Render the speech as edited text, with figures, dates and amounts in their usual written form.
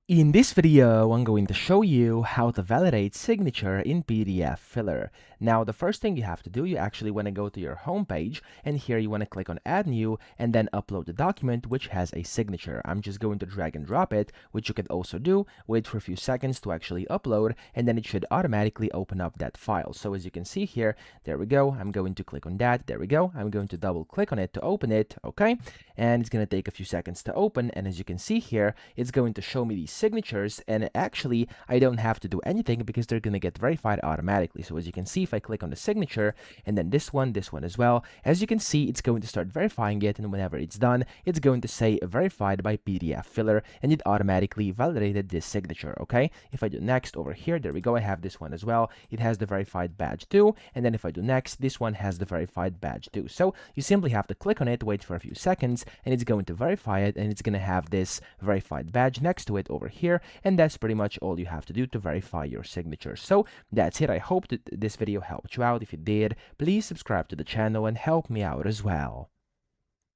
In this video, I'm going to show you how to validate signature in PDFfiller. Now, the first thing you have to do, you actually want to go to your home page, and here you want to click on Add New, and then upload the document which has a signature. I'm just going to drag and drop it, which you can also do. Wait for a few seconds to actually upload, and then it should automatically open up that file. So as you can see here, there we go. I'm going to click on that. There we go. I'm going to double click on it to open it, okay? And it's going to take a few seconds to open, and as you can see here, it's going to show me these signatures, and actually I don't have to do anything because they're going to get verified automatically. So as you can see, if I click on the signature and then this one as well, as you can see, it's going to start verifying it, and whenever it's done, it's going to say verified by PDFfiller, and it automatically validated this signature. Okay, if I do next over here, there we go, I have this one as well. It has the verified badge too, and then if I do next, this one has the verified badge too. So you simply have to click on it, wait for a few seconds, and it's going to verify it, and it's going to have this verified badge next to it over here, and that's pretty much all you have to do to verify your signature. So that's it. I hope that this video helped you out. If it did, please subscribe to the channel and help me out as well.